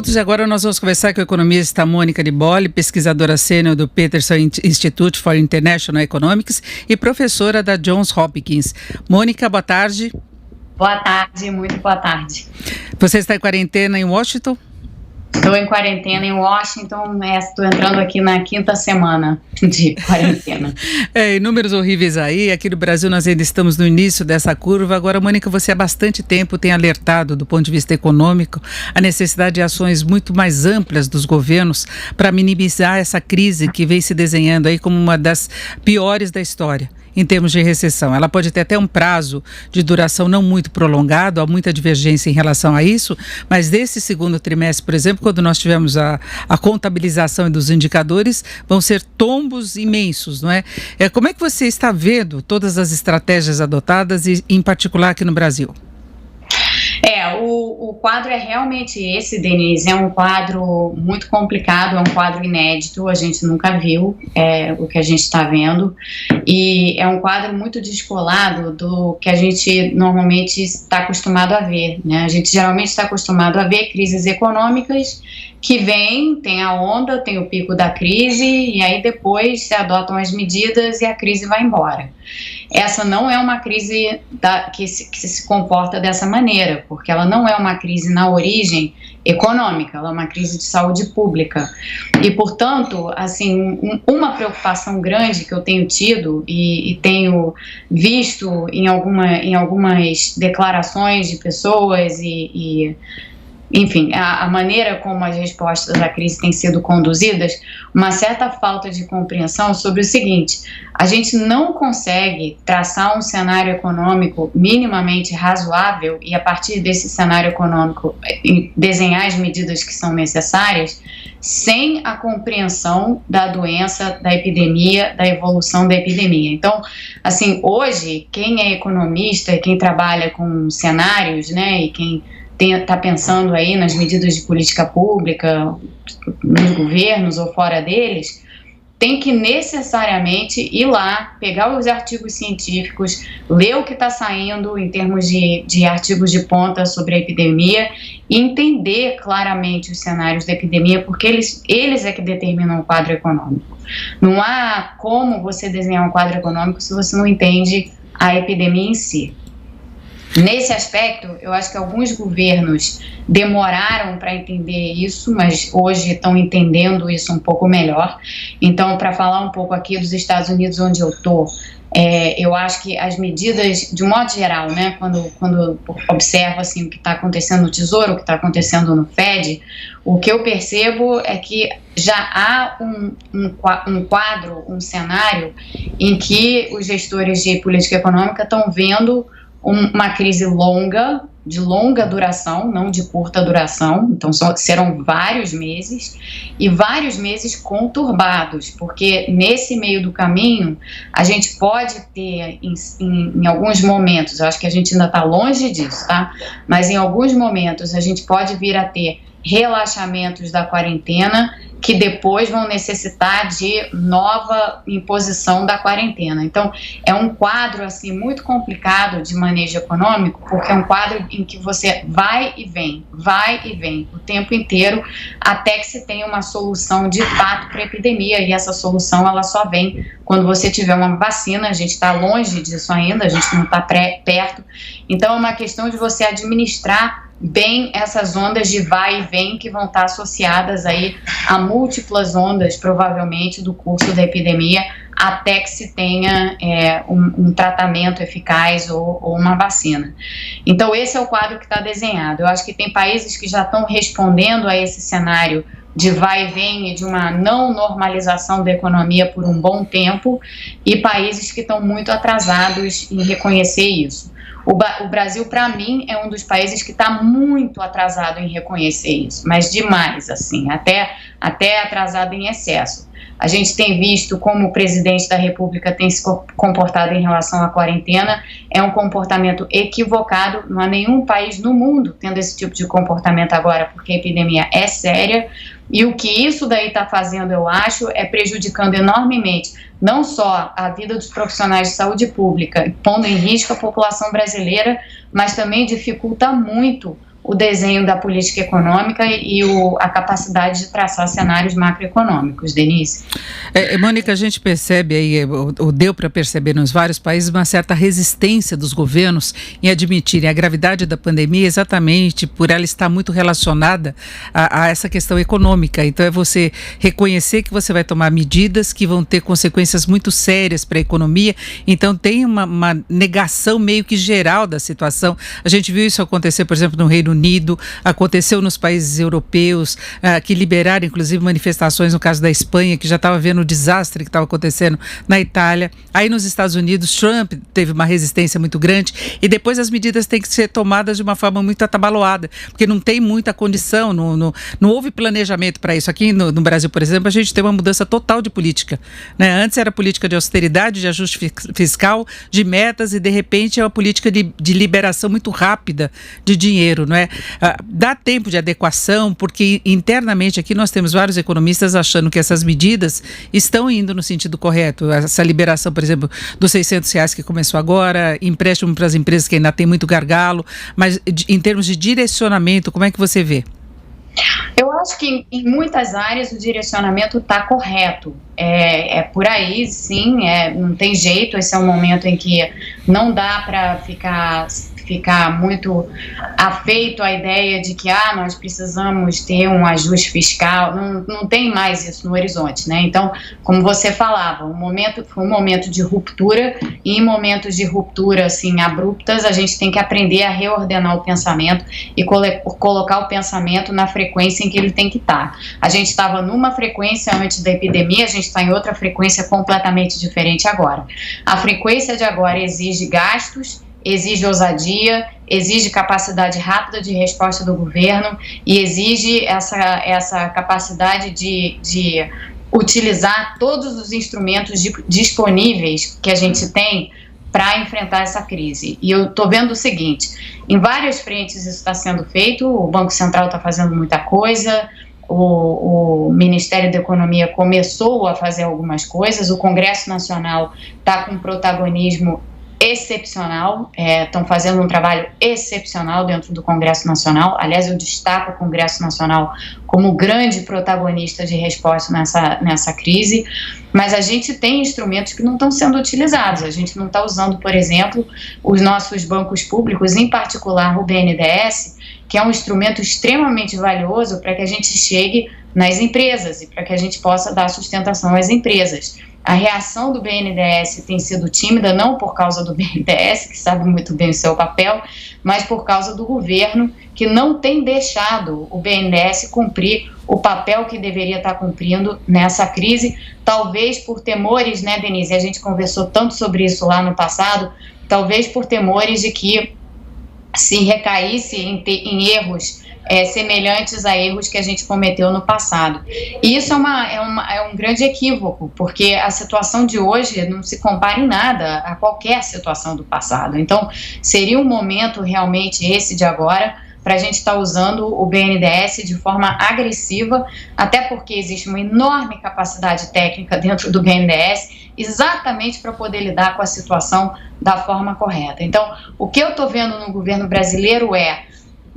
E agora nós vamos conversar com a economista Mônica Liboli, pesquisadora sênior do Peterson Institute for International Economics e professora da Johns Hopkins. Mônica, boa tarde. Boa tarde, muito boa tarde. Você está em quarentena em Washington? Estou em quarentena em Washington, estou entrando aqui na 5ª semana de quarentena. Números horríveis aí. Aqui no Brasil nós ainda estamos no início dessa curva. Agora, Mônica, você há bastante tempo tem alertado do ponto de vista econômico a necessidade de ações muito mais amplas dos governos para minimizar essa crise que vem se desenhando aí como uma das piores da história em termos de recessão. Ela pode ter até um prazo de duração não muito prolongado, há muita divergência em relação a isso, mas desse segundo trimestre, por exemplo, quando nós tivemos a contabilização dos indicadores, vão ser tombos imensos, não é? Como é que você está vendo todas as estratégias adotadas e, em particular, aqui no Brasil? O quadro é realmente esse, Denise, é um quadro muito complicado, é um quadro inédito, a gente nunca viu o que a gente está vendo, e é um quadro muito descolado do que a gente normalmente está acostumado a ver, né? A gente geralmente está acostumado a ver crises econômicas que vem, tem a onda, tem o pico da crise, e aí depois se adotam as medidas e a crise vai embora. Essa não é uma crise que se comporta dessa maneira, porque ela não é uma crise na origem econômica, ela é uma crise de saúde pública. E, portanto, assim, uma preocupação grande que eu tenho tido e tenho visto em algumas declarações de pessoas enfim, a maneira como as respostas à crise têm sido conduzidas, uma certa falta de compreensão sobre o seguinte: a gente não consegue traçar um cenário econômico minimamente razoável e, a partir desse cenário econômico, desenhar as medidas que são necessárias sem a compreensão da doença, da epidemia, da evolução da epidemia. Então, assim, hoje, quem é economista, quem trabalha com cenários, né, e quem está pensando aí nas medidas de política pública, nos governos ou fora deles, tem que necessariamente ir lá, pegar os artigos científicos, ler o que está saindo em termos de artigos de ponta sobre a epidemia e entender claramente os cenários da epidemia, porque eles é que determinam o quadro econômico. Não há como você desenhar um quadro econômico se você não entende a epidemia em si. Nesse aspecto, eu acho que alguns governos demoraram para entender isso, mas hoje estão entendendo isso um pouco melhor. Então, para falar um pouco aqui dos Estados Unidos, onde eu estou, eu acho que as medidas, de um modo geral, né, quando observo assim, o que está acontecendo no Tesouro, o que está acontecendo no Fed, o que eu percebo é que já há um quadro, um cenário em que os gestores de política econômica estão vendo uma crise longa, de longa duração, não de curta duração, então serão vários meses, e vários meses conturbados, porque nesse meio do caminho a gente pode ter, em alguns momentos, eu acho que a gente ainda está longe disso, tá? Mas em alguns momentos a gente pode vir a ter relaxamentos da quarentena que depois vão necessitar de nova imposição da quarentena. Então, é um quadro assim muito complicado de manejo econômico, porque é um quadro em que você vai e vem o tempo inteiro até que se tenha uma solução de fato para a epidemia, e essa solução ela só vem quando você tiver uma vacina. A gente está longe disso ainda, a gente não está perto, então é uma questão de você administrar bem essas ondas de vai e vem que vão estar associadas aí a múltiplas ondas, provavelmente, do curso da epidemia, até que se tenha um tratamento eficaz ou uma vacina. Então, esse é o quadro que está desenhado. Eu acho que tem países que já estão respondendo a esse cenário de vai e vem e de uma não normalização da economia por um bom tempo, e países que estão muito atrasados em reconhecer isso. O Brasil, para mim, é um dos países que está muito atrasado em reconhecer isso, mas demais, assim, até atrasado em excesso. A gente tem visto como o presidente da República tem se comportado em relação à quarentena, é um comportamento equivocado, não há nenhum país no mundo tendo esse tipo de comportamento agora, porque a epidemia é séria, e o que isso daí está fazendo, eu acho, é prejudicando enormemente não só a vida dos profissionais de saúde pública, pondo em risco a população brasileira, mas também dificulta muito o desenho da política econômica e a capacidade de traçar cenários macroeconômicos. Denise? Mônica, a gente percebe aí, ou deu para perceber nos vários países, uma certa resistência dos governos em admitirem a gravidade da pandemia exatamente por ela estar muito relacionada a essa questão econômica. Então é você reconhecer que você vai tomar medidas que vão ter consequências muito sérias para a economia. Então tem uma negação meio que geral da situação. A gente viu isso acontecer, por exemplo, no Reino Unido, aconteceu nos países europeus, que liberaram inclusive manifestações, no caso da Espanha, que já estava vendo o desastre que estava acontecendo na Itália. Aí nos Estados Unidos, Trump teve uma resistência muito grande e depois as medidas têm que ser tomadas de uma forma muito atabalhoada, porque não tem muita condição, não houve planejamento para isso. Aqui no Brasil, por exemplo, a gente tem uma mudança total de política, né? Antes era política de austeridade, de ajuste fiscal, de metas, e de repente é uma política de liberação muito rápida de dinheiro, não é? Dá tempo de adequação, porque internamente aqui nós temos vários economistas achando que essas medidas estão indo no sentido correto. Essa liberação, por exemplo, dos R$600 que começou agora, empréstimo para as empresas que ainda tem muito gargalo, mas em termos de direcionamento, como é que você vê? Eu acho que em muitas áreas o direcionamento está correto. É por aí, sim, não tem jeito. Esse é um momento em que não dá para ficar muito afeito à ideia de que nós precisamos ter um ajuste fiscal. Não tem mais isso no horizonte, né? Então, como você falava, foi um momento de ruptura, e em momentos de ruptura assim abruptas a gente tem que aprender a reordenar o pensamento e colocar o pensamento na frequência em que ele tem que estar. A gente estava numa frequência antes da epidemia, a gente está em outra frequência completamente diferente agora. A frequência de agora exige gastos, exige ousadia, exige capacidade rápida de resposta do governo e exige essa capacidade de utilizar todos os instrumentos disponíveis que a gente tem para enfrentar essa crise. E eu estou vendo o seguinte: em várias frentes isso está sendo feito, o Banco Central está fazendo muita coisa, o Ministério da Economia começou a fazer algumas coisas, o Congresso Nacional está com um protagonismo excepcional, estão fazendo um trabalho excepcional dentro do Congresso Nacional. Aliás, eu destaco o Congresso Nacional como grande protagonista de resposta nessa crise, mas a gente tem instrumentos que não estão sendo utilizados. A gente não está usando, por exemplo, os nossos bancos públicos, em particular o BNDES, que é um instrumento extremamente valioso para que a gente chegue nas empresas e para que a gente possa dar sustentação às empresas. A reação do BNDES tem sido tímida, não por causa do BNDES, que sabe muito bem o seu papel, mas por causa do governo, que não tem deixado o BNDES cumprir o papel que deveria estar cumprindo nessa crise, talvez por temores, né, Denise? A gente conversou tanto sobre isso lá no passado, talvez por temores de que se recaísse em erros semelhantes a erros que a gente cometeu no passado. E isso é um grande equívoco, porque a situação de hoje não se compara em nada a qualquer situação do passado. Então, seria um momento realmente esse de agora para a gente estar usando o BNDES de forma agressiva, até porque existe uma enorme capacidade técnica dentro do BNDES, exatamente para poder lidar com a situação da forma correta. Então, o que eu estou vendo no governo brasileiro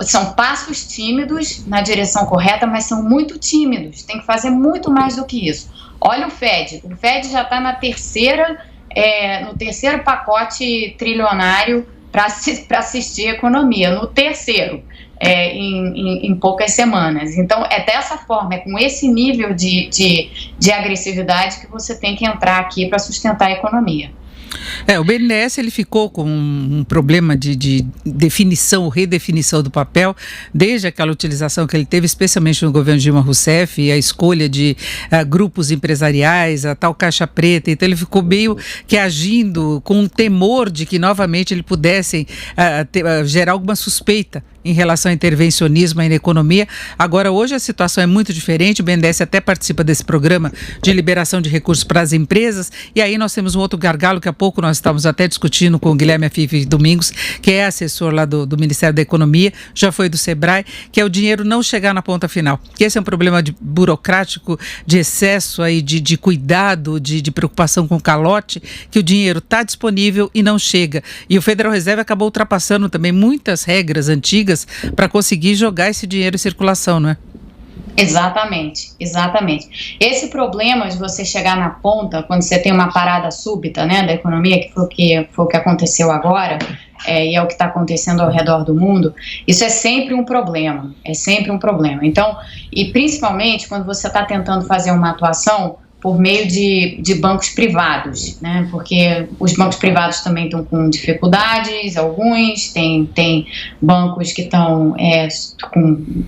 são passos tímidos na direção correta, mas são muito tímidos, tem que fazer muito mais do que isso. Olha o FED já está no terceiro pacote trilionário para assistir a economia, no terceiro, em poucas semanas. Então, é dessa forma, é com esse nível de agressividade que você tem que entrar aqui para sustentar a economia. O BNDES ele ficou com um problema de definição ou redefinição do papel, desde aquela utilização que ele teve, especialmente no governo Dilma Rousseff, e a escolha de grupos empresariais, a tal caixa preta. Então ele ficou meio que agindo com um temor de que novamente ele pudesse gerar alguma suspeita em relação ao intervencionismo aí na economia. Agora, hoje a situação é muito diferente, o BNDES até participa desse programa de liberação de recursos para as empresas, e aí nós temos um outro gargalo que há pouco nós nós estávamos até discutindo com o Guilherme Afife Domingos, que é assessor lá do Ministério da Economia, já foi do Sebrae, que é o dinheiro não chegar na ponta final. Que esse é um problema burocrático, de excesso aí, de cuidado, de preocupação com o calote, que o dinheiro está disponível e não chega. E o Federal Reserve acabou ultrapassando também muitas regras antigas para conseguir jogar esse dinheiro em circulação, não é? Exatamente. Esse problema de você chegar na ponta, quando você tem uma parada súbita, né, da economia, que foi o que aconteceu agora, e é o que está acontecendo ao redor do mundo, isso é sempre um problema, Então, e principalmente quando você está tentando fazer uma atuação por meio de bancos privados, né? Porque os bancos privados também estão com dificuldades, alguns, tem bancos que estão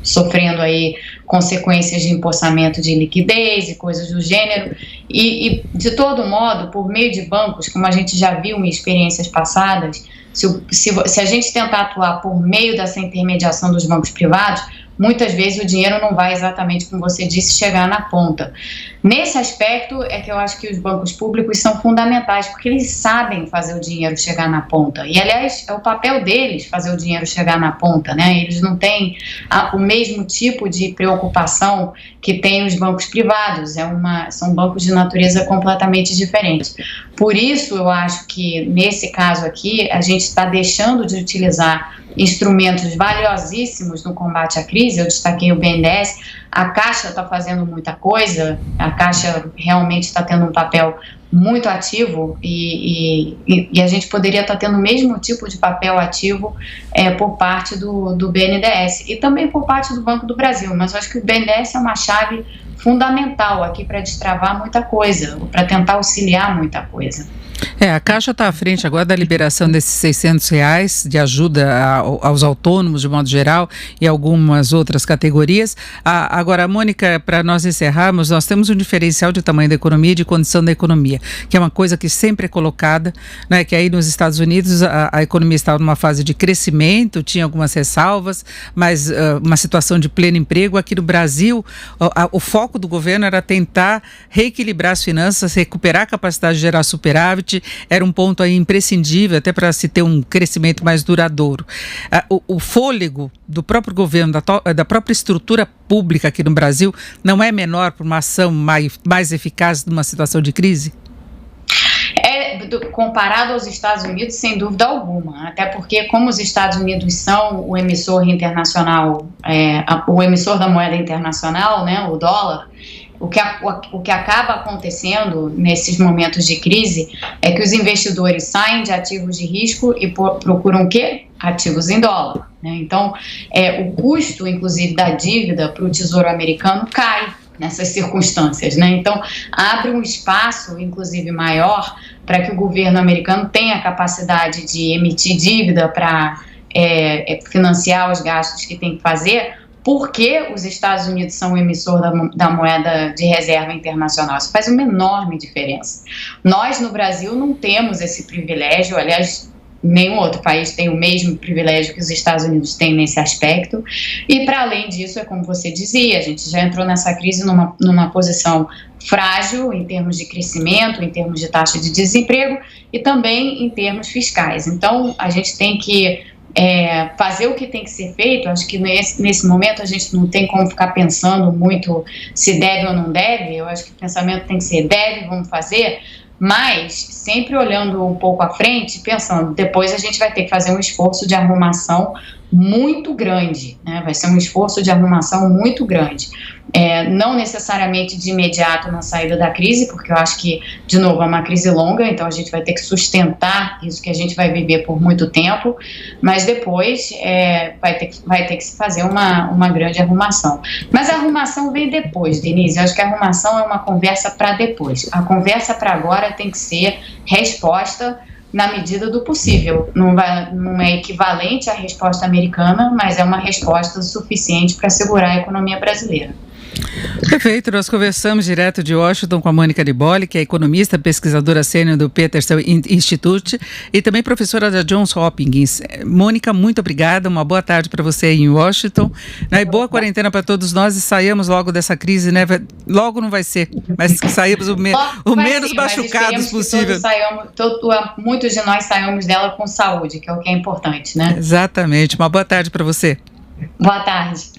sofrendo aí consequências de empossamento de liquidez e coisas do gênero, e de todo modo, por meio de bancos, como a gente já viu em experiências passadas, se a gente tentar atuar por meio dessa intermediação dos bancos privados, muitas vezes o dinheiro não vai exatamente, como você disse, chegar na ponta. Nesse aspecto é que eu acho que os bancos públicos são fundamentais, porque eles sabem fazer o dinheiro chegar na ponta. E, aliás, é o papel deles fazer o dinheiro chegar na ponta, né? Eles não têm o mesmo tipo de preocupação que têm os bancos privados. São bancos de natureza completamente diferente. Por isso, eu acho que, nesse caso aqui, a gente está deixando de utilizar instrumentos valiosíssimos no combate à crise. Eu destaquei o BNDES, a Caixa está fazendo muita coisa, a Caixa realmente está tendo um papel muito ativo e a gente poderia estar tendo o mesmo tipo de papel ativo por parte do BNDES e também por parte do Banco do Brasil, mas eu acho que o BNDES é uma chave fundamental aqui para destravar muita coisa, para tentar auxiliar muita coisa. A Caixa está à frente agora da liberação desses R$600 de ajuda aos autônomos, de modo geral, e algumas outras categorias. Agora, Mônica, para nós encerrarmos, nós temos um diferencial de tamanho da economia e de condição da economia, que é uma coisa que sempre é colocada, né, que aí nos Estados Unidos a economia estava numa fase de crescimento, tinha algumas ressalvas, mas uma situação de pleno emprego. Aqui no Brasil, o foco do governo era tentar reequilibrar as finanças, recuperar a capacidade de gerar superávit. Era um ponto aí imprescindível até para se ter um crescimento mais duradouro. O fôlego do próprio governo, da própria estrutura pública aqui no Brasil, não é menor para uma ação mais eficaz numa situação de crise? Comparado aos Estados Unidos, sem dúvida alguma, até porque como os Estados Unidos são o emissor internacional, o emissor da moeda internacional, né, o dólar, o que acaba acontecendo nesses momentos de crise é que os investidores saem de ativos de risco e procuram o quê? Ativos em dólar, né? Então, o custo, inclusive, da dívida para o Tesouro Americano cai nessas circunstâncias, né? Então, abre um espaço, inclusive, maior para que o governo americano tenha a capacidade de emitir dívida para financiar os gastos que tem que fazer, porque os Estados Unidos são o emissor da moeda de reserva internacional. Isso faz uma enorme diferença. Nós, no Brasil, não temos esse privilégio, aliás, nenhum outro país tem o mesmo privilégio que os Estados Unidos têm nesse aspecto, e para além disso, é como você dizia, a gente já entrou nessa crise numa posição frágil em termos de crescimento, em termos de taxa de desemprego e também em termos fiscais. Então, a gente tem que fazer o que tem que ser feito. Acho que nesse momento a gente não tem como ficar pensando muito se deve ou não deve. Eu acho que o pensamento tem que ser deve, vamos fazer, mas sempre olhando um pouco à frente, pensando, depois a gente vai ter que fazer um esforço de arrumação muito grande, né? Vai ser um esforço de arrumação muito grande. Não necessariamente de imediato na saída da crise, porque eu acho que, de novo, é uma crise longa, então a gente vai ter que sustentar isso que a gente vai viver por muito tempo, mas depois vai ter que se fazer uma grande arrumação. Mas a arrumação vem depois, Denise. Eu acho que a arrumação é uma conversa para depois. A conversa para agora tem que ser resposta na medida do possível. Não é equivalente à resposta americana, mas é uma resposta suficiente para segurar a economia brasileira. Perfeito, nós conversamos direto de Washington com a Mônica Ariboli, que é economista, pesquisadora sênior do Peterson Institute e também professora da Johns Hopkins. Mônica, muito obrigada, uma boa tarde para você aí em Washington, né? E boa quarentena para todos nós e saímos logo dessa crise, né? Logo não vai ser, mas que saímos o menos machucados possível. Muitos de nós saímos dela com saúde, que é o que é importante, né? Exatamente, uma boa tarde para você. Boa tarde.